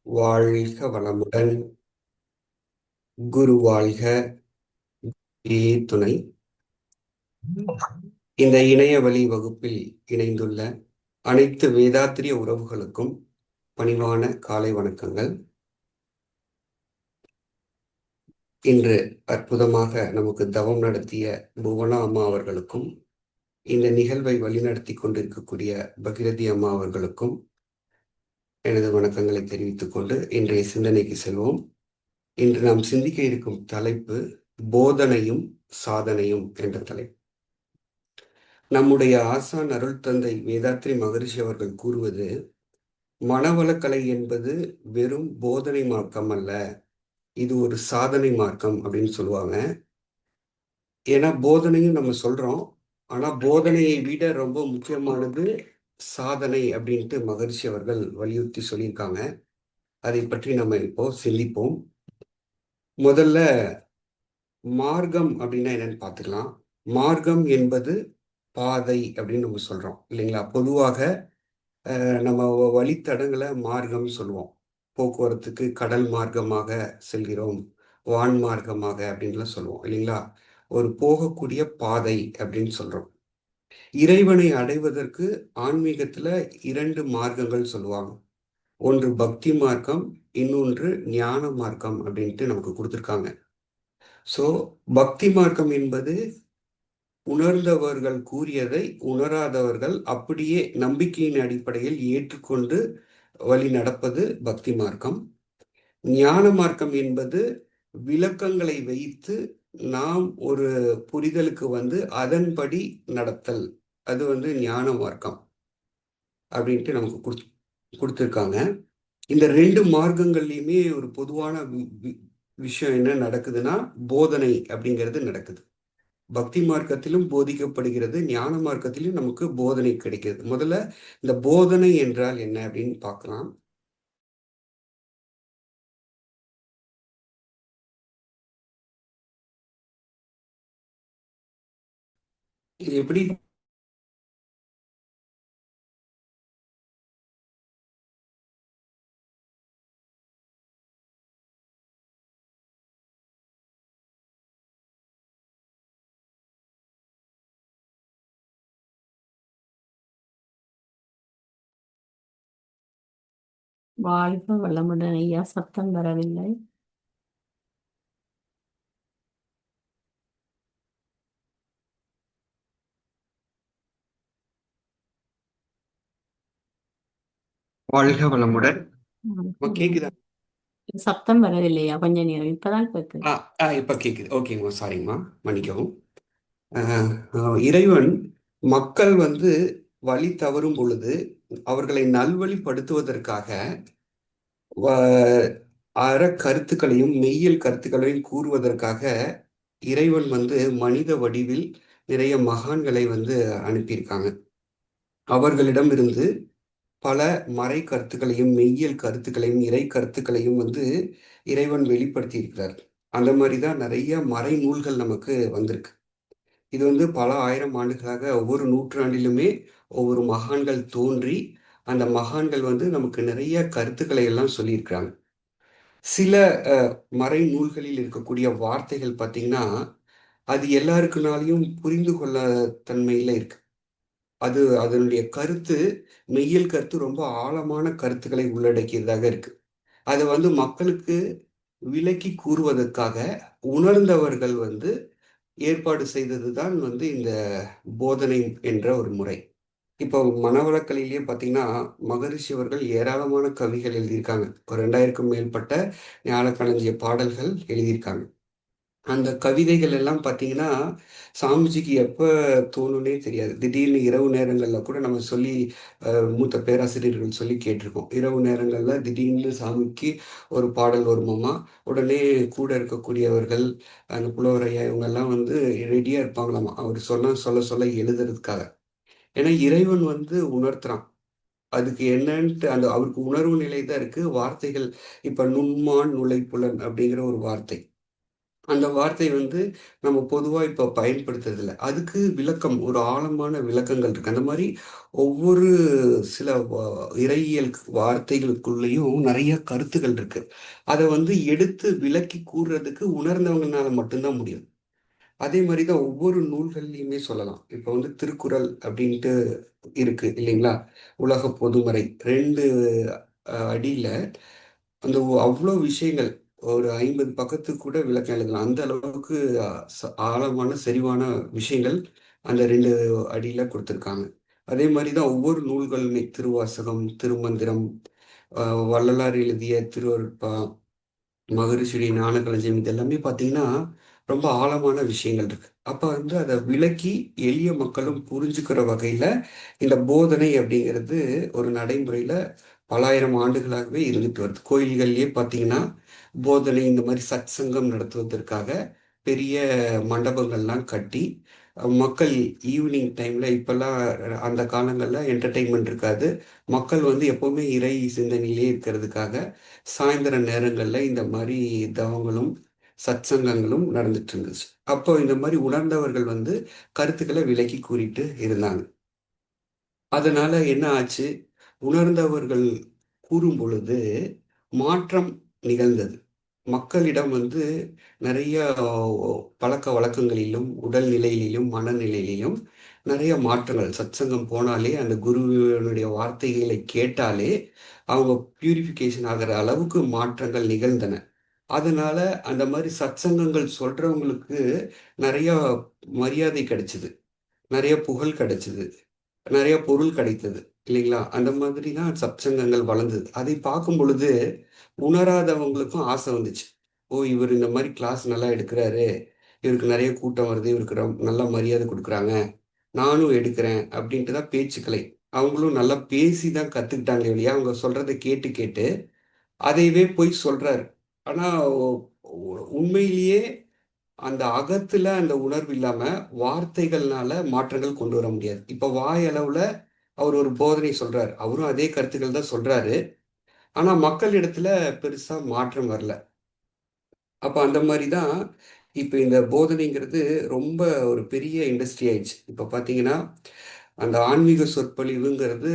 வாழ்க வளமுடன். குரு வாழ்க. ஏ துணை. இந்த இணைய வழி வகுப்பில் இணைந்துள்ள அனைத்து வேதாத்திரிய உறவுகளுக்கும் பணிவான காலை வணக்கங்கள். இன்று அற்புதமாக நமக்கு தவம் நடத்திய புவனா அம்மா அவர்களுக்கும், இந்த நிகழ்வை வழிநடத்தி கொண்டிருக்கக்கூடிய பகிரதி அம்மா அவர்களுக்கும் எனது வணக்கங்களை தெரிவித்துக் கொண்டு இன்றைய சிந்தனைக்கு செல்வோம். இன்று நாம் சிந்திக்க இருக்கும் தலைப்பு போதனையும் சாதனையும் என்ற தலைப்பு. நம்முடைய ஆசான் அருள் தந்தை வேதாத்ரி மகரிஷி அவர்கள் கூறுவது, மனவளக்கலை என்பது வெறும் போதனை மார்க்கம் அல்ல, இது ஒரு சாதனை மார்க்கம் அப்படின்னு சொல்லுவாங்க. ஏன்னா போதனையும் நம்ம சொல்றோம், ஆனா போதனையை விட ரொம்ப முக்கியமானது சாதனை அப்படின்ட்டு மகரிஷி அவர்கள் வலியுறுத்தி சொல்லியிருக்காங்க. அதை பற்றி நம்ம இப்போ சிந்திப்போம். முதல்ல மார்க்கம் அப்படின்னா என்னன்னு பார்த்துக்கலாம். மார்க்கம் என்பது பாதை அப்படின்னு நம்ம சொல்றோம் இல்லைங்களா? பொதுவாக நம்ம வழித்தடங்களை மார்க்கம் சொல்லுவோம். போக்குவரத்துக்கு கடல் மார்க்கமாக செல்கிறோம், வான் மார்க்கமாக அப்படின்லாம் சொல்லுவோம் இல்லைங்களா? ஒரு போகக்கூடிய பாதை அப்படின்னு சொல்றோம். இறைவனை அடைவதற்கு ஆன்மீகத்துல 2 மார்க்கங்கள் சொல்லுவாங்க. ஒன்று பக்தி மார்க்கம், இன்னொன்று ஞான மார்க்கம் அப்படின்ட்டு நமக்கு கொடுத்துருக்காங்க. ஸோ பக்தி மார்க்கம் என்பது உணர்ந்தவர்கள் கூறியதை உணராதவர்கள் அப்படியே நம்பிக்கையின் அடிப்படையில் ஏற்றுக்கொண்டு வழி நடப்பது பக்தி மார்க்கம். ஞான மார்க்கம் என்பது விளக்கங்களை வைத்து நாம் ஒரு புரிதலுக்கு வந்து அதன்படி நடத்தல், அது வந்து ஞான மார்க்கம் அப்படின்ட்டு நமக்கு கொடுத்துருக்காங்க. இந்த 2 மார்க்கங்கள்லையுமே ஒரு பொதுவான விஷயம் என்ன நடக்குதுன்னா, போதனை அப்படிங்கிறது நடக்குது. பக்தி மார்க்கத்திலும் போதிக்கப்படுகிறது, ஞான மார்க்கத்திலும் நமக்கு போதனை கிடைக்கிறது. முதல்ல இந்த போதனை என்றால் என்ன அப்படின்னு பார்க்கலாம். இது எப்படி வாழ்க வளமுடன் ஐயா. சத்தம் வரவில்லை. வாழ்க வளமுடன். வாழ்க கேக்குதா? வளமுடன். சத்தம் வரவில்லையா? கொஞ்ச நேரம் இப்பதான் கேட்குது. இப்ப கேக்குது. ஓகேங்கம்மா, சாரிங்கம்மா, மன்னிக்கவும். இறைவன் மக்கள் வந்து வழி தவறும் பொழுது அவர்களை நல்வழிப்படுத்துவதற்காக அற கருத்துக்களையும் மெய்யியல் கருத்துக்களையும் கூறுவதற்காக இறைவன் வந்து மனித வடிவில் நிறைய மகான்களை வந்து அனுப்பியிருக்காங்க. அவர்களிடம் இருந்து பல மறை கருத்துக்களையும் மெய்யியல் கருத்துக்களையும் இறை கருத்துக்களையும் வந்து இறைவன் வெளிப்படுத்தி இருக்கிறார். அந்த மாதிரி தான் நிறைய மறை நூல்கள் நமக்கு வந்திருக்கு. இது வந்து பல ஆயிரம் ஆண்டுகளாக ஒவ்வொரு நூற்றாண்டிலுமே ஒவ்வொரு மகான்கள் தோன்றி அந்த மகான்கள் வந்து நமக்கு நிறைய கருத்துக்களை எல்லாம் சொல்லியிருக்கிறாங்க. சில மறை நூல்களில் இருக்கக்கூடிய வார்த்தைகள் பார்த்தீங்கன்னா, அது எல்லாருக்குனாலையும் புரிந்து கொள்ள தன்மையில் இருக்கு. அது அதனுடைய கருத்து, மெய்யியல் கருத்து ரொம்ப ஆழமான கருத்துக்களை உள்ளடக்கியதாக இருக்கு. அதை வந்து மக்களுக்கு விளக்கி கூறுவதற்காக உணர்ந்தவர்கள் வந்து ஏற்பாடு செய்தது தான் வந்து இந்த போதனை என்ற ஒரு முறை. இப்போ மனவளக்கலையிலேயே பார்த்தீங்கன்னா, மகரிஷி அவர்கள் ஏராளமான கவிகள் எழுதியிருக்காங்க. ஒரு 2000க்கும் மேற்பட்ட ஞானக்களஞ்சிய பாடல்கள் எழுதியிருக்காங்க. அந்த கவிதைகள் எல்லாம் பார்த்தீங்கன்னா, சாமிஜிக்கு எப்போ தோணுன்னே தெரியாது. திடீர்னு இரவு நேரங்களில் கூட நம்ம சொல்லி மூத்த பேராசிரியர்கள் சொல்லி கேட்டிருக்கோம். இரவு நேரங்களில் திடீர்னு சாமிக்கு ஒரு பாடல் வருமாமா, உடனே கூட இருக்கக்கூடியவர்கள், அந்த புலவர் ஐயா இவங்கெல்லாம் வந்து ரெடியாக இருப்பாங்களாமா, அவர் சொல்ல சொல்ல எழுதுறதுக்காக. ஏன்னா இறைவன் வந்து உணர்த்துறான். அதுக்கு என்னன்ட்டு அந்த அவருக்கு உணர்வு நிலை தான் இருக்கு. வார்த்தைகள் இப்ப நுண்மான் நுழைப்புலன் அப்படிங்கிற ஒரு வார்த்தை. அந்த வார்த்தை வந்து நம்ம பொதுவா இப்ப பயன்படுத்துறதில்ல. அதுக்கு விளக்கம், ஒரு ஆழமான விளக்கங்கள் இருக்கு. அந்த மாரி ஒவ்வொரு சில இறையியல் வார்த்தைகளுக்குள்ளேயும் நெறைய கருத்துகள் இருக்கு. அத வந்து எடுத்து விளக்கி கூறுறதுக்கு உணர்ந்தவங்கனால மட்டும் தான் முடியும். அதே மாரி தான் ஒவ்வொரு நூல்கள்லயுமே சொல்லலாம். இப்ப வந்து திருக்குறள் அப்படின்ட்டு இருக்கு இல்லைங்களா? உலக பொதுமறை 2 அடியில அந்த அவ்ளோ விஷயங்கள் ஒரு 50 பக்கத்துக்கு கூட விளக்கம் எழுதலாம். அந்த அளவுக்கு அ ஆழமான, செறிவான விஷயங்கள் அந்த 2 அடியில குடுத்துருக்காங்க. அதே மாரி தான் ஒவ்வொரு நூல்களுமே திருவாசகம், திருமந்திரம், அ வள்ளலார் எழுதிய திருவருட்பா, மகரிஷியுடைய ஞானகளஞ்சியம் இது எல்லாமே பார்த்தீங்கன்னா, ரொம்ப ஆழமான விஷயங்கள் இருக்கு. அப்ப வந்து அத விளக்கி எளிய மக்களும் புரிஞ்சுக்கிற வகையில இந்த போதனை அப்படிங்கிறது ஒரு நடைமுறையில பல்லாயிரம் ஆண்டுகளாகவே இருந்துட்டு வருது. கோயில்கள்லயே பார்த்தீங்கன்னா, போதனை இந்த மாரி சத்சங்கம் நடத்துவதற்காக பெரிய மண்டபங்கள்லாம் கட்டி, மக்கள் ஈவினிங் டைம்ல இப்பல்லாம் அந்த காலங்கள்ல என்டர்டெயின்மென்ட் இருக்காது. மக்கள் வந்து எப்பவுமே இறை சிந்தனையிலே இருக்கிறதுக்காக, சாயந்தர நேரங்கள்ல இந்த மாரி தவங்களும், சத்சங்கங்களும் நடந்துட்டு இருந்துச்சு. அப்போ இந்த மாரி உணர்ந்தவர்கள் வந்து கருத்துக்கள விளக்கி கூறிட்டு இருந்தாங்க. அதனால என்ன ஆச்சு? உணர்ந்தவர்கள் கூறும்பொழுது மாற்றம் நிகழ்ந்தது. மக்களிடம் வந்து நெறைய பழக்கவழக்கங்களிலும், உடல்நிலையிலும், மனநிலையிலும் நெறைய மாற்றங்கள். சத்சங்கம் போனாலே, அந்த குருவினுடைய வார்த்தைகளை கேட்டாலே, அவங்க பியூரிஃபிகேஷன் ஆகுற அளவுக்கு மாற்றங்கள் நிகழ்ந்தன. அதனால அந்த மாரி சத்சங்கங்கள் சொல்றவங்களுக்கு நெறைய மரியாதை கிடைச்சது. நெறைய புகழ் கிடைச்சது. நெறைய பொருள் கிடைத்தது. இல்லைங்களா? அந்த மாதிரி தான் சத்சங்கங்கள் வளர்ந்தது. அதை பார்க்கும் பொழுது, உணராதவங்களுக்கும் ஆசை வந்துச்சு. ஓ! இவரு இந்த மாரி கிளாஸ் நல்லா எடுக்குறாரு. இவருக்கு நெறைய கூட்டம் வருது. இவருக்கு நல்ல மரியாதை குடுக்குறாங்க. நானும் எடுக்கிறேன். அப்படின்ட்டு தான் பேச்சுக்களே. அவங்களும் நல்லா பேசி தான் கத்துக்கிட்டாங்களே ஒழிய, அவங்க சொல்றத கேட்டு கேட்டு, அதையவே போய் சொல்றாரு. ஆனா, ஒ உண்மையிலேயே அந்த அகத்துல அந்த உணர்வு இல்லாம, வார்த்தைகள்னால மாற்றங்கள் கொண்டு வர முடியாது. இப்ப வாய் அளவுல அவர் ஒரு போதனை சொல்றாரு. அவரும் அதே கருத்துக்கள் தான் சொல்றாரு. ஆனா மக்களிடத்துல பெருசா மாற்றம் வரல. அப்ப அந்த மாரி தான் இப்ப இந்த போதனைங்கிறது ரொம்ப ஒரு பெரிய இண்டஸ்ட்ரி ஆயிடுச்சு. இப்ப பார்த்தீங்கன்னா, அந்த ஆன்மீக சொற்பொழிவுங்கிறது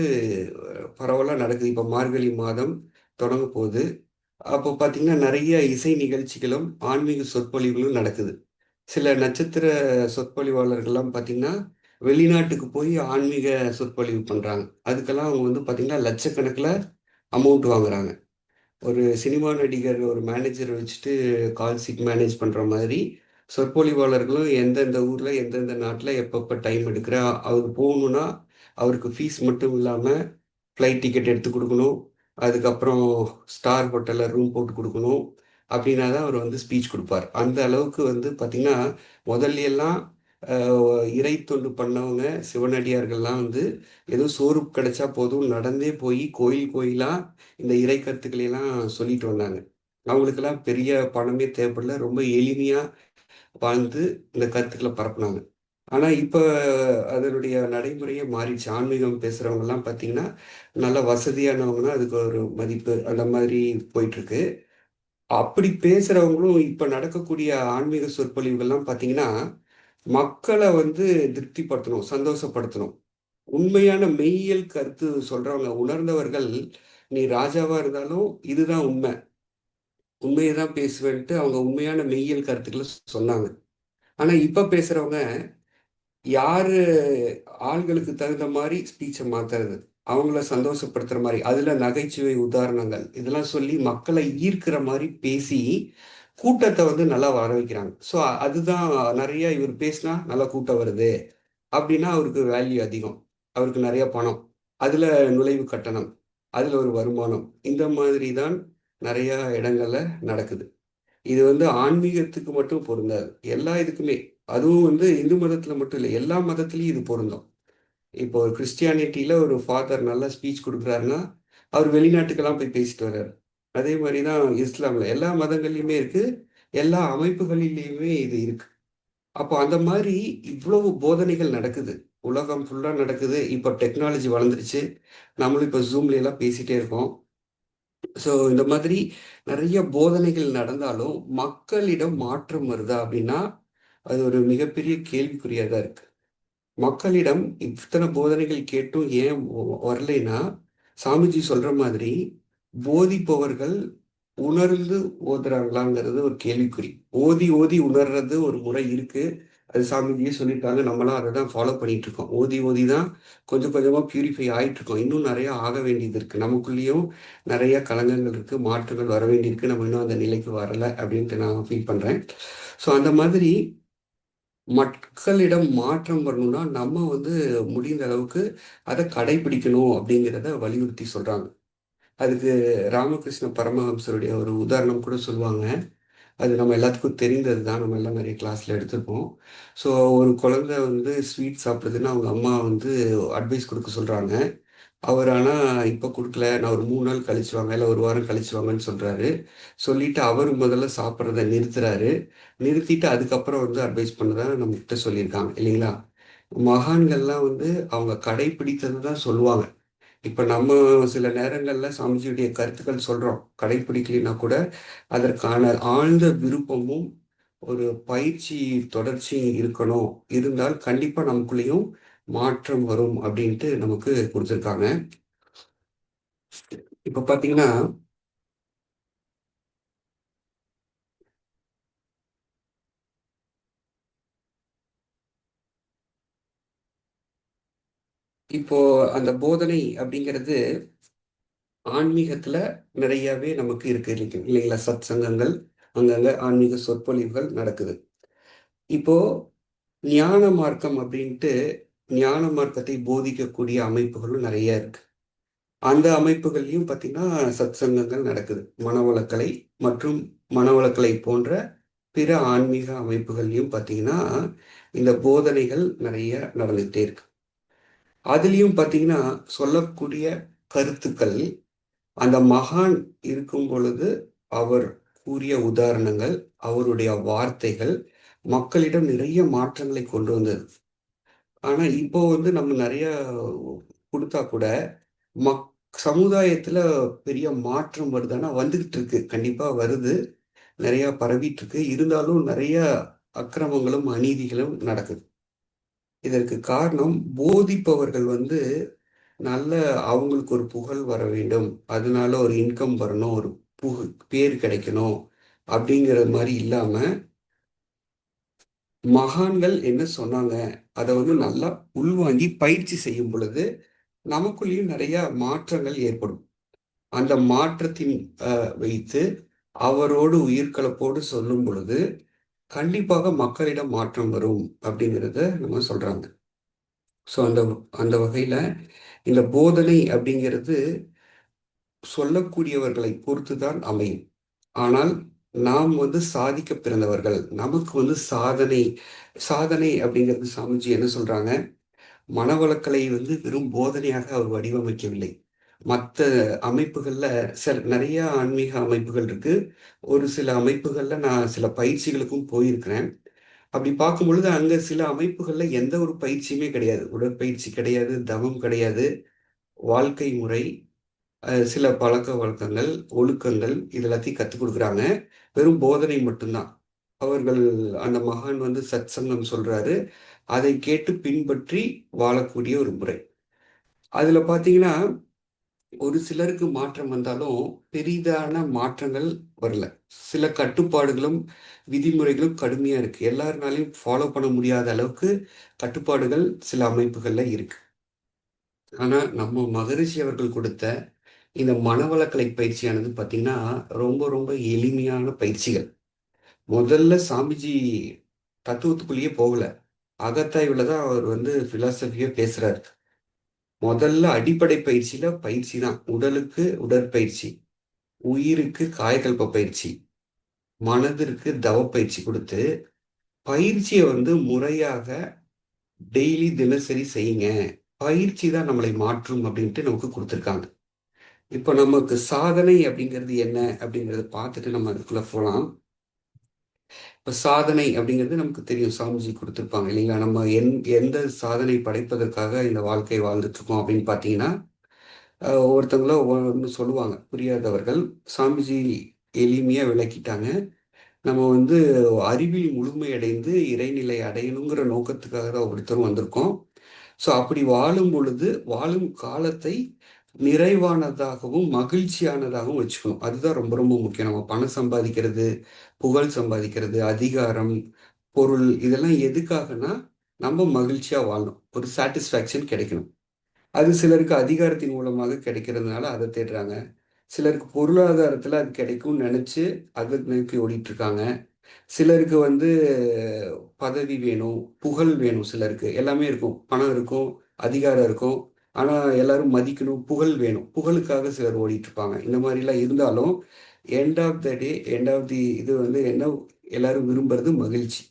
பரவலா நடக்குது. இப்ப மார்கழி மாதம் தொடங்க போது. அப்போ பார்த்தீங்கன்னா, நெறைய இசை நிகழ்ச்சிகளும், ஆன்மீக சொற்பொழிவுகளும் நடக்குது. சில நட்சத்திர சொற்பொழிவாளர்கள்லாம் பார்த்தீங்கன்னா, வெளிநாட்டுக்கு போய் ஆன்மீக சொற்பொழிவு பண்றாங்க. அதுக்கெல்லாம் அவங்க வந்து பார்த்தீங்கன்னா, லட்சக்கணக்கில அமௌண்ட் வாங்குறாங்க. ஒரு சினிமா நடிகர் ஒரு மேனேஜர் வச்சுட்டு கால் ஷீட் மேனேஜ் பண்ற மாதிரி, சொற்பொழிவாளர்களும் எந்தெந்த ஊர்ல, எந்தெந்த நாட்ல எப்பப்ப டைம் எடுக்கிறா அவரு போகணும்னா, அவருக்கு ஃபீஸ் மட்டும் இல்லாம, ஃப்ளைட் டிக்கெட் எடுத்து குடுக்கணும். அதுக்கப்புறம் ஸ்டார் ஹோட்டல்ல ரூம் போட்டு குடுக்கணும். அப்டின்னா தான் அவர் வந்து ஸ்பீச் குடுப்பார். அந்த அளவுக்கு வந்து பார்த்தீங்கன்னா, முதல்ல எல்லாம் அ இறை தொண்டு பண்ணவங்க, சிவனடியார்கள்லாம் வந்து ஏதோ சோறு கிடைச்சா போதும் நடந்தே போய் கோயில் கோயிலா இந்த இறை கருத்துக்களை எல்லாம் சொல்லிட்டு வந்தாங்க. அவங்களுக்கெல்லாம் பெரிய பணமே தேவைப்படல. ரொம்ப எளிமையா வாழ்ந்து இந்த கருத்துக்கள பரப்புனாங்க. ஆனா, இப்ப அதனுடைய நடைமுறையே மாறிடுச்சு. ஆன்மீகம் பேசுறவங்கலாம் பார்த்தீங்கன்னா, நல்ல வசதியானவங்கன்னா அதுக்கு ஒரு மதிப்பு அந்த மாதிரி போயிட்டுருக்கு. அப்படி பேசுறவங்களும் இப்ப நடக்கக்கூடிய ஆன்மீக சொற்பொழிவுகள்லாம் பார்த்தீங்கன்னா, மக்கள வந்து திருப்திப்படுத்தணும், சந்தோஷப்படுத்தணும். உண்மையான மெய்யியல் கருத்து சொல்றவங்க, உணர்ந்தவர்கள், "நீ ராஜாவா இருந்தாலும் இதுதான் உண்மை. உண்மைய தான் பேசுவேன்ட்டு" அவங்க உண்மையான மெய்யியல் கருத்துக்கள சொன்னாங்க. ஆனா, இப்ப பேசுறவங்க யாரு ஆள்களுக்கு தகுந்த மாரி ஸ்பீச்ச மாத்துறது. அவங்கள சந்தோஷப்படுத்துற மாரி, அதுல நகைச்சுவை உதாரணங்கள், இதெல்லாம் சொல்லி மக்கள ஈர்க்கிற மாரி பேசி, கூட்டத்த வந்து நல்லா வர வைக்கிறாங்க. ஸோ அதுதான் நெறைய இவர் பேசினா நல்லா கூட்டம் வருது. அப்டின்னா அவருக்கு வேல்யூ அதிகம். அவருக்கு நெறைய பணம். அதுல நுழைவு கட்டணம். அதுல ஒரு வருமானம். இந்த மாதிரி தான் நெறைய இடங்கள்ல நடக்குது. இது வந்து ஆன்மீகத்துக்கு மட்டும் பொருந்தாது. எல்லா இதுக்குமே. அதுவும் வந்து இந்து மதத்தில மட்டும் இல்ல. எல்லா மதத்திலயும் இது பொருந்தும். இப்போ ஒரு கிறிஸ்டியானிட்டில ஒரு ஃபாதர் நல்லா ஸ்பீச் குடுக்குறாருன்னா, அவர் வெளிநாட்டுக்கெல்லாம் போய் பேசிட்டு வர்றாரு. அதே மாரி தான் இஸ்லாம்ல. எல்லா மதங்கள்லயுமே இருக்கு. எல்லா அமைப்புகளிலேயுமே இது இருக்கு. அப்போ அந்த மாரி இவ்வளவு போதனைகள் நடக்குது. உலகம் ஃபுல்லா நடக்குது. இப்போ டெக்னாலஜி வளர்ந்துருச்சு. நம்மளும் இப்போ Zoomல எல்லாம் பேசிட்டே இருக்கோம். ஸோ இந்த மாதிரி நிறைய போதனைகள் நடந்தாலும் மக்களிடம் மாற்றம் வருதா அப்படின்னா அது ஒரு மிகப்பெரிய கேள்விக்குறியாக தான் இருக்கு. மக்களிடம் இத்தனை போதனைகள் கேட்டும் ஏன் வரலைன்னா, சாமிஜி சொல்ற மாதிரி போதிப்பவர்கள் உணர்ந்து ஓதுறாங்களாங்கிறது ஒரு கேள்விக்குறி. ஓதி ஓதி உணர்றது ஒரு முறை இருக்கு. அது சாமிஜியே சொல்லியிருக்காங்க. நம்மளாம் அதை தான் ஃபாலோ பண்ணிட்டு இருக்கோம். ஓதி ஓதி தான் கொஞ்சம் கொஞ்சமா பியூரிஃபை ஆயிட்டு இருக்கோம். இன்னும் நிறைய ஆக வேண்டியது இருக்கு. நமக்குள்ளேயும் நிறைய கலங்கங்கள் இருக்கு, மாற்றங்கள் வர வேண்டியிருக்கு. நம்ம இன்னும் அந்த நிலைக்கு வரல அப்படின்ட்டு நான் ஃபீல் பண்றேன். ஸோ அந்த மாதிரி மக்களிடம் மாற்றம் வரணும்னா நம்ம வந்து முடிந்த அளவுக்கு அதை கடைபிடிக்கணும் அப்படிங்கிறத வலியுறுத்தி சொல்றாங்க. அதுக்கு ராமகிருஷ்ண பரமஹம்சருடைய ஒரு உதாரணம் கூட சொல்லுவாங்க. அது நம்ம எல்லாத்துக்கும் தெரிந்தது தான். நம்ம எல்லாம் நிறைய கிளாஸ்ல எடுத்திருப்போம். ஸோ ஒரு குழந்தை வந்து ஸ்வீட் சாப்பிடுதுன்னு அவங்க அம்மா வந்து அட்வைஸ் கொடுக்க சொல்றாங்க. அவர் ஆனா இப்ப குடுக்கல. நான் ஒரு 3 நாள் கழிச்சு வாங்க, இல்ல 1 வாரம் கழிச்சு வாங்கன்னு சொல்றாரு. சொல்லிட்டு அவரு முதல்ல சாப்பிடுறத நிறுத்துறாரு. நிறுத்திட்டு அதுக்கப்புறம் வந்து அட்வைஸ் பண்ணதா நம்மகிட்ட சொல்லியிருக்காங்க இல்லைங்களா? மகான்கள்லாம் வந்து அவங்க கடைப்பிடித்தது தான் சொல்லுவாங்க. இப்ப நம்ம சில நேரங்கள்ல சாமிஜியுடைய கருத்துக்கள் சொல்றோம். கடைப்பிடிக்கலைன்னா கூட அதற்கான ஆழ்ந்த விருப்பமும், ஒரு பயிற்சி தொடர்ச்சியும் இருக்கணும். இருந்தால் கண்டிப்பா நமக்குள்ளேயும் மாற்றம் வரும் அப்படின்ட்டு நமக்கு குடுத்திருக்காங்க. இப்ப பாத்தீங்கன்னா, இப்போ அந்த போதனை அப்படிங்கிறது ஆன்மீகத்துல நிறையவே நமக்கு இருக்கு இல்லைங்களா? சத் சங்கங்கள், அங்கங்க ஆன்மீக சொற்பொழிவுகள் நடக்குது. இப்போ ஞான மார்க்கம் அப்படின்ட்டு ஞான மார்க்கத்தை போதிக்கக்கூடிய அமைப்புகளும் நிறைய இருக்கு. அந்த அமைப்புகள்லயும் பார்த்தீங்கன்னா சத் சங்கங்கள் நடக்குது. மனவளக்கலை மற்றும் மனவளக்கலை போன்ற பிற ஆன்மீக அமைப்புகள்லயும் பார்த்தீங்கன்னா இந்த போதனைகள் நிறைய நடந்துகிட்டே இருக்கு. அதுலயும் பார்த்தீங்கன்னா சொல்லக்கூடிய கருத்துக்கள் அந்த மகான் இருக்கும் பொழுது அவர் கூறிய உதாரணங்கள், அவருடைய வார்த்தைகள் மக்களிடம் நிறைய மாற்றங்களை கொண்டு வந்தது. ஆனா இப்போ வந்து நம்ம நிறைய கொடுத்தா கூட மக் சமுதாயத்துல பெரிய மாற்றம் வருதானா வந்துகிட்டு இருக்கு. கண்டிப்பா வருது. நிறைய பரவிட்டு இருக்கு. இருந்தாலும் நிறைய அக்கிரமங்களும் அநீதிகளும் நடக்குது. இதற்கு காரணம் போதிப்பவர்கள் வந்து நல்ல அவங்களுக்கு ஒரு புகழ் வர வேண்டும். அதனால ஒரு இன்கம் வரணும். ஒரு பேர் கிடைக்கணும். அப்படிங்கிறது மாதிரி இல்லாம மகான்கள் என்ன சொன்னாங்க அதை வந்து நல்லா உள்வாங்கி பயிற்சி செய்யும் பொழுது நமக்குள்ளேயும் நிறைய மாற்றங்கள் ஏற்படும். அந்த மாற்றத்தின் வைத்து அவரோடு உயிர்கலப்போடு சொல்லும் பொழுது கண்டிப்பாக மக்களிடம் மாற்றம் வரும் அப்படிங்கிறத நம்ம சொல்றாங்க. ஸோ அந்த அந்த வகையில இந்த போதனை அப்படிங்கிறது சொல்லக்கூடியவர்களை பொறுத்து தான் அமையும். ஆனால் நாம் வந்து சாதிக்க பிறந்தவர்கள். நமக்கு வந்து சாதனை சாதனை அப்படிங்கிறது சாமிஜி என்ன சொல்றாங்க? மனவளக்கலை வந்து வெறும் போதனையாக அவர் வடிவமைக்கவில்லை. மற்ற அமைப்புகள்ல நிறைய ஆன்மீக அமைப்புகள் இருக்கு. ஒரு சில அமைப்புகள்ல நான் சில பயிற்சிகளுக்கும் போயிருக்கிறேன். அப்படி பார்க்கும் பொழுது அங்க சில அமைப்புகள்ல எந்த ஒரு பயிற்சியுமே கிடையாது. உடற்பயிற்சி கிடையாது, தவம் கிடையாது, வாழ்க்கை முறை, சில பழக்க வழக்கங்கள், ஒழுக்கங்கள் இது எல்லாத்தையும் கத்துக் கொடுக்குறாங்க. வெறும் போதனை மட்டும்தான். அவர்கள் அந்த மகான் வந்து சத் சங்கம் சொல்றாரு. அதை கேட்டு பின்பற்றி வாழக்கூடிய ஒரு முறை. அதுல பாத்தீங்கன்னா ஒரு சிலருக்கு மாற்றம் வந்தாலும் பெரிதான மாற்றங்கள் வரல. சில கட்டுப்பாடுகளும் விதிமுறைகளும் கடுமையா இருக்கு. எல்லாருனாலையும் ஃபாலோ பண்ண முடியாத அளவுக்கு கட்டுப்பாடுகள் சில அமைப்புகள்ல இருக்கு. ஆனா நம்ம மகரிஷி அவர்கள் கொடுத்த இந்த மனவளக்கலை பயிற்சியானது பார்த்தீங்கன்னா ரொம்ப ரொம்ப எளிமையான பயிற்சிகள். முதல்ல சாமிஜி தத்துவத்துக்குள்ளேயே போகல. அகத்தாய்வுல தான் அவர் வந்து பிலாசபியே பேசுறாரு. முதல்ல அடிப்படை பயிற்சியில பயிற்சி தான். உடலுக்கு உடற்பயிற்சி, உயிருக்கு காயகல்ப பயிற்சி, மனதிற்கு தவ பயிற்சி கொடுத்து பயிற்சியை வந்து முறையாக டெய்லி தினசரி செய்யுங்க. பயிற்சி தான் நம்மளை மாற்றும் அப்படின்ட்டு நமக்கு கொடுத்துருக்காங்க. இப்போ நமக்கு சாதனை அப்படிங்கிறது என்ன அப்படிங்கிறத பார்த்துட்டு நம்ம அதுக்குள்ள போகலாம். இப்போ சாதனை அப்படிங்கிறது நமக்கு தெரியும். சாமிஜி கொடுத்துருப்பாங்க இல்லைங்களா? நம்ம எந்த சாதனை படைப்பதற்காக இந்த வாழ்க்கை வாழ்ந்துட்டு இருக்கோம் அப்படின்னு பார்த்தீங்கன்னா ஒருத்தங்களோ ஒன்று சொல்லுவாங்க புரியாதவர்கள். சாமிஜி எளிமையாக விளக்கிட்டாங்க. நம்ம வந்து அறிவில் முழுமையடைந்து இறைநிலை அடையணுங்கிற நோக்கத்துக்காக தான் ஒருத்தரும் வந்திருக்கோம். ஸோ அப்படி வாழும் பொழுது வாழும் காலத்தை நிறைவானதாகவும் மகிழ்ச்சியானதாகவும் வச்சுக்கணும். அதுதான் ரொம்ப ரொம்ப முக்கியம். நம்ம பணம் சம்பாதிக்கிறது, புகழ் சம்பாதிக்கிறது, அதிகாரம், பொருள் இதெல்லாம் எதுக்காகனா நம்ம மகிழ்ச்சியா வாழணும். ஒரு சாட்டிஸ்ஃபேக்ஷன் கிடைக்கணும். அது சிலருக்கு அதிகாரத்தின் மூலமாக கிடைக்கிறதுனால அதை தேடுறாங்க. சிலருக்கு பொருளாதாரத்தில் அது கிடைக்கும்னு நினச்சி அதை நோக்கி ஓடிட்டு இருக்காங்க. சிலருக்கு வந்து பதவி வேணும், புகழ் வேணும். சிலருக்கு எல்லாமே இருக்கும், பணம் இருக்கும், அதிகாரம் இருக்கும். ஆனால் எல்லாரும் மதிக்கணும், புகழ் வேணும். புகழுக்காக சிலர் ஓடிட்டு இருப்பாங்க. இந்த மாதிரிலாம் இருந்தாலும் end of the day, end of the இது வந்து என்ன, எல்லாரும் விரும்புறது மகிழ்ச்சி.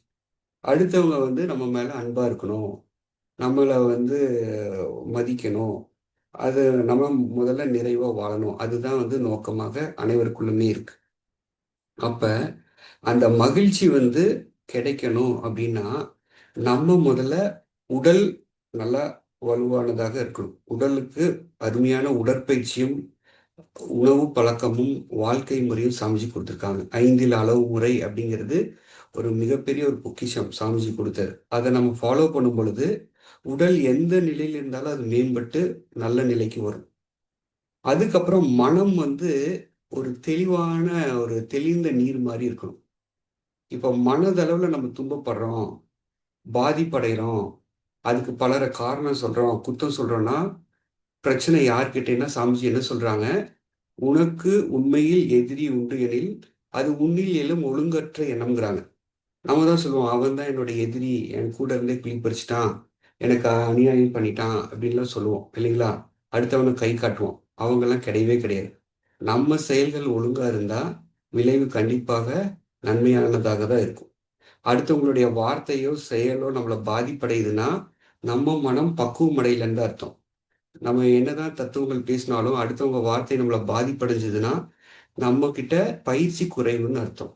அடுத்தவங்க வந்து நம்ம மேலே அன்பாக இருக்கணும், நம்மளை வந்து மதிக்கணும், அது நம்ம முதல்ல நிறைவாக வாழணும். அதுதான் வந்து நோக்கமாக அனைவருக்குள்ளுமே இருக்கு. அப்ப அந்த மகிழ்ச்சி வந்து கிடைக்கணும் அப்படின்னா நம்ம முதல்ல உடல் நல்லா வலுவானதாக இருக்கணும். உடலுக்கு அருமையான உடற்பயிற்சியும் உணவு பழக்கமும் வாழ்க்கை முறையும் சாமிஜி கொடுத்துருக்காங்க. 5 அளவு முறை அப்படிங்கிறது ஒரு மிகப்பெரிய ஒரு பொக்கிஷம் சாமிஜி கொடுத்தது. அதை நம்ம ஃபாலோ பண்ணும் பொழுது உடல் எந்த நிலையில் இருந்தாலும் அது மேம்பட்டு நல்ல நிலைக்கு வரும். அதுக்கப்புறம் மனம் வந்து ஒரு தெளிவான ஒரு தெளிந்த நீர் மாதிரி இருக்கணும். இப்போ மனதளவில் நம்ம துன்பப்படுறோம், பாதிப்படைகிறோம், அதுக்கு பலரை காரணம் சொல்கிறோம், குத்தம் சொல்கிறோன்னா பிரச்சனை யார்கிட்டேன்னா சாமிஜி என்ன சொல்கிறாங்க, உனக்கு உண்மையில் எதிரி உண்டு எனில் அது உன்னில் எழும் ஒழுங்கற்ற எண்ணம்ங்கிறாங்க. நம்ம தான் சொல்லுவோம், அவன் தான் என்னோட எதிரி, என் கூட இருந்தே கிழிப்பறிச்சிட்டான், எனக்கு அநியாயம் பண்ணிட்டான் அப்படின்லாம் சொல்லுவோம் இல்லைங்களா? அடுத்தவனை கை காட்டுவோம். அவங்கெல்லாம் கிடையவே கிடையாது. நம்ம செயல்கள் ஒழுங்காக இருந்தால் விளைவு கண்டிப்பாக நன்மையானதாக தான் இருக்கும். அடுத்தவங்களுடைய வார்த்தையோ செயலோ நம்மளை பாதிப்படையுதுன்னா நம்ம மனம் பக்குவம் அடையலன்னு அர்த்தம். நம்ம என்னதான் தத்துவங்கள் பேசினாலும் அடுத்தவங்க வார்த்தை நம்மளை பாதிப்படைஞ்சதுன்னா நம்ம கிட்ட பயிற்சி குறைவுன்னு அர்த்தம்.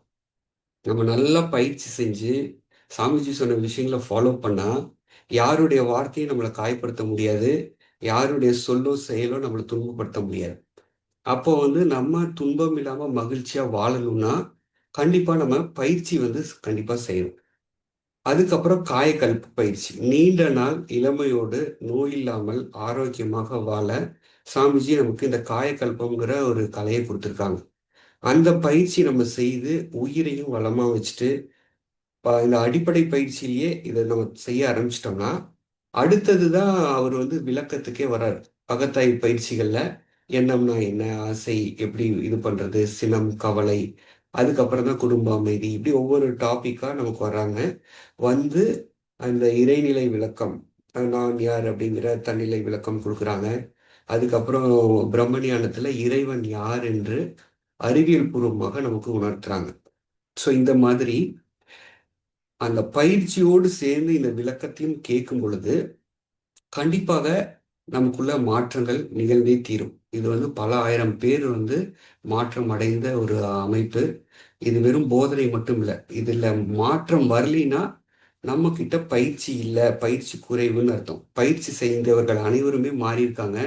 நம்ம நல்லா பயிற்சி செஞ்சு சாமிஜி சொன்ன விஷயங்களை ஃபாலோ பண்ணா யாருடைய வார்த்தையும் நம்மளை காயப்படுத்த முடியாது, யாருடைய சொல்லோ செயலோ நம்மளை துன்பப்படுத்த முடியாது. அப்போ வந்து நம்ம துன்பம் இல்லாம மகிழ்ச்சியா வாழணும்னா கண்டிப்பா நம்ம பயிற்சி வந்து கண்டிப்பா செய்யணும். அதுக்கப்புறம் காயக்கல்ப பயிற்சி. நீண்ட நாள் இளமையோடு நோயில்லாமல் ஆரோக்கியமாக வாழ சாமிஜி நமக்கு இந்த காயக்கல்பம்ங்கிற ஒரு கலையை கொடுத்துருக்காங்க. அந்த பயிற்சி நம்ம செய்து உயிரையும் வளமா வச்சுட்டு இந்த அடிப்படை பயிற்சியிலேயே இதை நம்ம செய்ய ஆரம்பிச்சிட்டோம்னா அடுத்தது தான் அவர் வந்து விளக்கத்துக்கே வராரு. அகத்தாய்வு பயிற்சிகள்ல எண்ணம்னா என்ன, ஆசை எப்படி இது பண்றது, சினம், கவலை, அதுக்கப்புறம் தான் குடும்ப அமைதி, இப்படி ஒவ்வொரு டாபிக்கா நமக்கு வர்றாங்க. வந்து அந்த இறைநிலை விளக்கம், நான் யார் அப்படிங்கிற தன்னிலை விளக்கம் கொடுக்குறாங்க. அதுக்கப்புறம் பிரம்மஞானத்துல இறைவன் யார் என்று அறிவியல் பூர்வமாக நமக்கு உணர்த்துறாங்க. ஸோ இந்த மாதிரி அந்த பயிற்சியோடு சேர்ந்து இந்த விளக்கத்தையும் கேட்கும் பொழுது கண்டிப்பாக நமக்குள்ள மாற்றங்கள் நிகழ்ந்தே தீரும். இது வந்து பல ஆயிரம் பேர் வந்து மாற்றம் அடைந்த ஒரு அமைப்பு. இது வெறும் போதனை மட்டும் இல்லை. இதுல மாற்றம் வரலினா நம்ம கிட்ட பயிற்சி இல்லை, பயிற்சி குறைவுன்னு அர்த்தம். பயிற்சி செய்தவர்கள் அனைவருமே மாறியிருக்காங்க.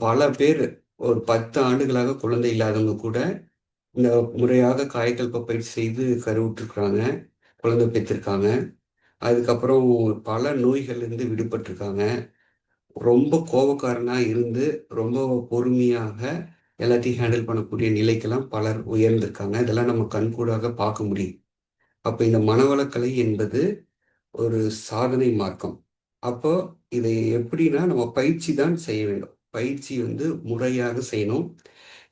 பல பேர் ஒரு 10 ஆண்டுகளாக குழந்தை இல்லாதவங்க கூட இந்த முறையாக காயகல்ப பயிற்சி செய்து கருவுற்றிருக்கிறாங்க, குழந்தை பெற்றிருக்காங்க. அதுக்கப்புறம் பல நோய்கள்லேருந்து விடுபட்டிருக்காங்க. ரொம்ப கோபக்காரனா இருந்து ரொம்ப பொறுமையாக எல்லாத்தையும் ஹேண்டில் பண்ணக்கூடிய நிலைக்கெல்லாம் பலர் உயர்ந்திருக்காங்க. இதெல்லாம் நம்ம கண்கூடாக பார்க்க முடியும். அப்போ இந்த மனவளக்கலை என்பது ஒரு சாதனை மார்க்கம். அப்போ இதை எப்படின்னா நம்ம பயிற்சி தான் செய்ய வேண்டும். பயிற்சி வந்து முறையாக செய்யணும்.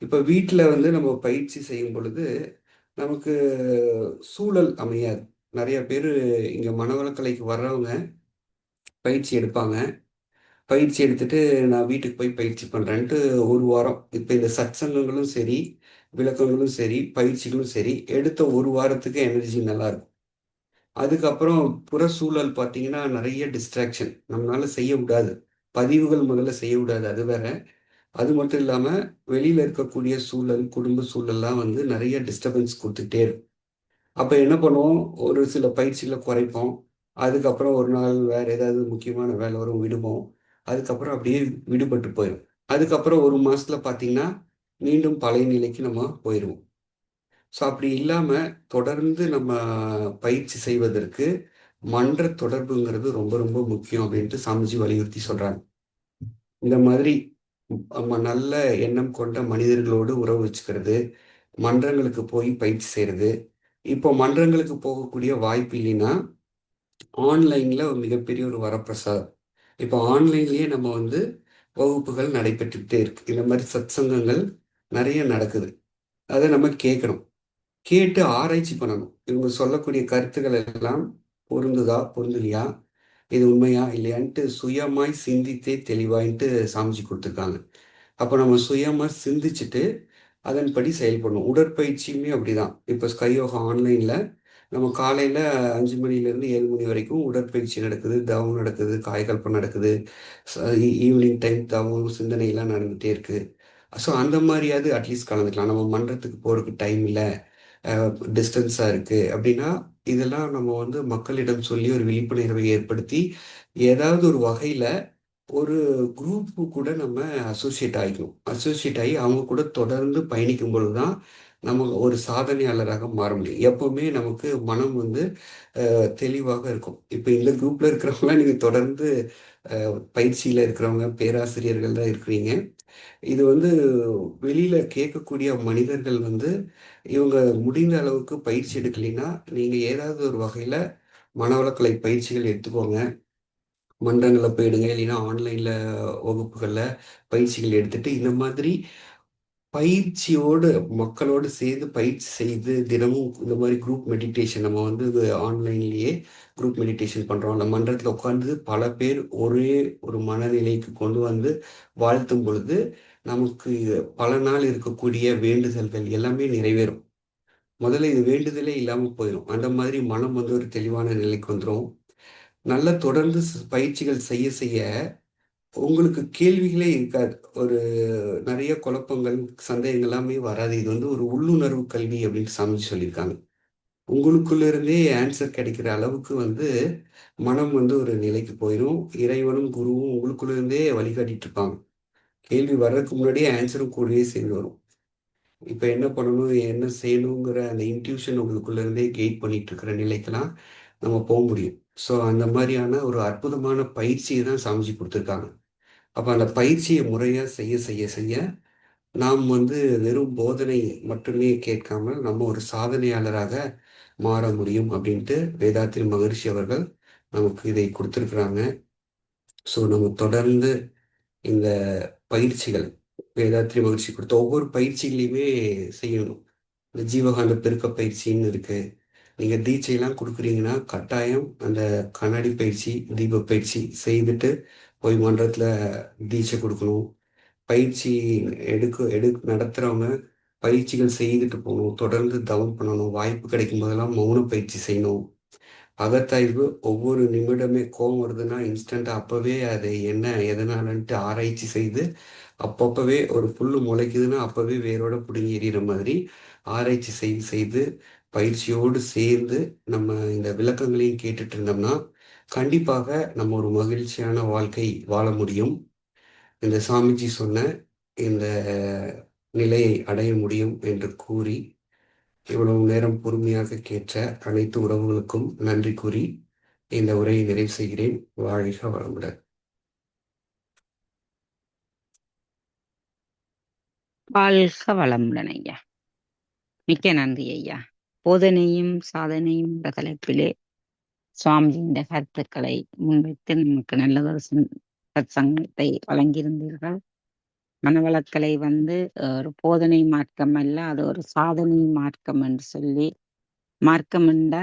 இப்போ வீட்டில் வந்து நம்ம பயிற்சி செய்யும் பொழுது நமக்கு சூழல் அமையாது. நிறைய பேர் இங்கே மனவளக்கலைக்கு வர்றவங்க பயிற்சி எடுப்பாங்க. பயிற்சி எடுத்துட்டு நான் வீட்டுக்கு போய் பயிற்சி பண்ணுறேன்ட்டு ஒரு வாரம் இப்போ இந்த சத்சங்கங்களும் சரி, விளக்கங்களும் சரி, பயிற்சிகளும் சரி எடுத்த ஒரு வாரத்துக்கு எனர்ஜி நல்லா இருக்கும். அதுக்கப்புறம் புற சூழல் பார்த்தீங்கன்னா நிறைய டிஸ்ட்ராக்ஷன் நம்மளால செய்ய விடாது. பதிவுகள் முதல்ல செய்ய விடாது, அது வேற. அது மட்டும் இல்லாமல் வெளியில் இருக்கக்கூடிய சூழல், குடும்ப சூழல்லாம் வந்து நிறைய டிஸ்டர்பன்ஸ் கொடுத்துட்டே இருக்கும். அப்போ என்ன பண்ணுவோம், ஒரு சில பயிற்சிகளை குறைப்போம். அதுக்கப்புறம் ஒரு நாள் வேறு ஏதாவது முக்கியமான வேலை வரும், விடுவோம். அதுக்கப்புறம் அப்படியே விடுபட்டு போயிடும். அதுக்கப்புறம் ஒரு மாசத்துல பார்த்தீங்கன்னா மீண்டும் பழைய நிலைக்கு நம்ம போயிடுவோம். ஸோ அப்படி இல்லாமல் தொடர்ந்து நம்ம பயிற்சி செய்வதற்கு மன்ற தொடர்புங்கிறது ரொம்ப ரொம்ப முக்கியம் அப்படின்ட்டு சாமிஜி வலியுறுத்தி சொல்றாங்க. இந்த மாதிரி நம்ம நல்ல எண்ணம் கொண்ட மனிதர்களோடு உறவு வச்சுக்கிறது, மன்றங்களுக்கு போய் பயிற்சி செய்கிறது. இப்போ மன்றங்களுக்கு போகக்கூடிய வாய்ப்பு இல்லைன்னா ஆன்லைன்ல ஒரு மிகப்பெரிய ஒரு வரப்பிரசாதம். இப்போ ஆன்லைன்லயே நம்ம வந்து வகுப்புகள் நடைபெற்றுக்கிட்டே இருக்கு. இந்த மாதிரி சத்சங்கங்கள் நிறைய நடக்குது. அதை நம்ம கேட்கணும். கேட்டு ஆராய்ச்சி பண்ணணும். இவங்க சொல்லக்கூடிய கருத்துக்கள் எல்லாம் பொருந்துதா பொருந்தலையா, இது உண்மையா இல்லையான்ட்டு சுயமாய் சிந்தித்தே தெளிவாயின்ட்டு சாமிஜி கொடுத்துருக்காங்க. அப்போ நம்ம சுயமா சிந்திச்சுட்டு அதன்படி செயல்படணும். உடற்பயிற்சியுமே அப்படிதான். இப்போ ஸ்கையோகா ஆன்லைன்ல நம்ம காலையில் 5 மணிலேருந்து 7 மணி வரைக்கும் உடற்பயிற்சி நடக்குது, தவம் நடக்குது, காயகல்பம் நடக்குது. ஈவினிங் டைம் தவம் சிந்தனையெல்லாம் நடந்துகிட்டே இருக்கு. ஸோ அந்த மாதிரியாவது அட்லீஸ்ட் கலந்துக்கலாம். நம்ம மன்றத்துக்கு போகிறதுக்கு டைம் இல்லை, டிஸ்டன்ஸாக இருக்குது அப்படின்னா இதெல்லாம் நம்ம வந்து மக்களிடம் சொல்லி ஒரு விழிப்புணர்வை ஏற்படுத்தி ஏதாவது ஒரு வகையில் ஒரு குரூப்பு கூட நம்ம அசோசியேட் ஆகிக்கணும். அசோசியேட் ஆகி அவங்க கூட தொடர்ந்து பயணிக்கும் பொழுது தான் நம்ம ஒரு சாதனையாளராக மாற முடியும். எப்பவுமே நமக்கு மனம் வந்து தெளிவாக இருக்கும். இப்போ இந்த குரூப்ல இருக்கிறவங்களாம் நீங்கள் தொடர்ந்து பயிற்சியில் இருக்கிறவங்க பேராசிரியர்கள் தான் இருக்கிறீங்க. இது வந்து வெளியில கேட்கக்கூடிய மனிதர்கள் வந்து இவங்க முடிந்த அளவுக்கு பயிற்சி எடுக்கலைன்னா நீங்கள் ஏதாவது ஒரு வகையில் மனவளக்கலை பயிற்சிகள் எடுத்துக்கோங்க. மன்றங்களில் போயிடுங்க, இல்லைன்னா ஆன்லைனில் வகுப்புகளில் பயிற்சிகள் எடுத்துட்டு இந்த மாதிரி பயிற்சியோடு மக்களோடு சேர்ந்து பயிற்சி செய்து தினமும் இந்த மாதிரி குரூப் மெடிடேஷன் நம்ம வந்து ஆன்லைன்லேயே குரூப் மெடிடேஷன் பண்ணுறோம். அந்த மன்றத்தில் உட்காந்து பல பேர் ஒரே ஒரு மனநிலைக்கு கொண்டு வந்து வாழ்த்தும் பொழுது நமக்கு பல நாள் இருக்கக்கூடிய வேண்டுதல்கள் எல்லாமே நிறைவேறும். முதல்ல இது வேண்டுதலே இல்லாமல் போயிடும். அந்த மாதிரி மனம் வந்து ஒரு தெளிவான நிலைக்கு வந்துடும். நல்லா தொடர்ந்து பயிற்சிகள் செய்ய செய்ய உங்களுக்கு கேள்விகளே இருக்காது. ஒரு நிறைய குழப்பங்கள், சந்தேகங்கள் எல்லாமே வராது. இது வந்து ஒரு உள்ளுணர்வு கல்வி அப்படின்னு சாமிஜி சொல்லியிருக்காங்க. உங்களுக்குள்ள இருந்தே ஆன்சர் கிடைக்கிற அளவுக்கு வந்து மனம் வந்து ஒரு நிலைக்கு போயிடும். இறைவனும் குருவும் உங்களுக்குள்ள இருந்தே வழிகாட்டிட்டு இருப்பாங்க. கேள்வி வர்றதுக்கு முன்னாடியே ஆன்சரும் கூடவே சேர்ந்து வரும். இப்போ என்ன பண்ணணும், என்ன செய்யணுங்கிற அந்த இன்ட்யூஷன் உங்களுக்குள்ள இருந்தே கைட் பண்ணிட்டு இருக்கிற நிலைக்கெல்லாம் நம்ம போக முடியும். ஸோ அந்த மாதிரியான ஒரு அற்புதமான பயிற்சியை தான் சாமிஜி கொடுத்துருக்காங்க. அப்போ அந்த பயிற்சியை முறையாக செய்ய செய்ய செய்ய நாம் வந்து வெறும் போதனை மட்டுமே கேட்காமல் நம்ம ஒரு சாதனையாளராக மாற முடியும் அப்படின்ட்டு வேதாத்ரி மகரிஷி அவர்கள் நமக்கு இதை கொடுத்துருக்குறாங்க. ஸோ நம்ம தொடர்ந்து இந்த பயிற்சிகள் வேதாத்ரி மகரிஷி கொடுத்த ஒவ்வொரு பயிற்சிகளையுமே செய்யணும். இந்த ஜீவகாந்த பெருக்க பயிற்சின்னு இருக்கு. நீங்கள் தீட்சையெல்லாம் கொடுக்குறீங்கன்னா கட்டாயம் அந்த கண்ணாடி பயிற்சி, தீப பயிற்சி செய்துட்டு போய் மன்றத்தில் தீட்சை கொடுக்கணும். பயிற்சி நடத்துகிறவங்க பயிற்சிகள் செய்துட்டு போகணும். தொடர்ந்து தவம் பண்ணணும். வாய்ப்பு கிடைக்கும் போதெல்லாம் மௌன பயிற்சி செய்யணும். அகத்தாய்வு ஒவ்வொரு நிமிடமே கோவம் வருதுன்னா இன்ஸ்டண்ட்டாக அப்போவே அது என்ன எதனாலன்ட்டு ஆராய்ச்சி செய்து அப்பப்பவே ஒரு புல் முளைக்குதுன்னா அப்போவே வேரோட பிடுங்கி எறிகிற மாதிரி ஆராய்ச்சி செய்து செய்து பயிற்சியோடு சேர்ந்து நம்ம இந்த விளக்கங்களையும் கேட்டுட்டு இருந்தோம்னா கண்டிப்பாக நம்ம ஒரு மகிழ்ச்சியான வாழ்க்கை வாழ முடியும். இந்த சாமிஜி சொன்ன இந்த நிலையை அடைய முடியும் என்று கூறி இவ்வளவு நேரம் பொறுமையாக கேட்ட அனைத்து உறவுகளுக்கும் நன்றி கூறி இந்த உரையை நிறைவு செய்கிறேன். வாழ்க வளமுடன். வாழ்க வளமுடன் ஐயா. மிக்க நன்றி ஐயா. போதனையும் சாதனையும் என்ற தலைப்பிலே சுவாமியின் கருத்துக்களை முன்வைத்து நமக்கு நல்லதொரு சத்சங்கத்தை வழங்கியிருந்தீர்கள். மனவளக்கலை வந்து ஒரு போதனை மார்க்கம் அல்ல, அது ஒரு சாதனை மார்க்கம் என்று சொல்லி, மார்க்கம் என்றா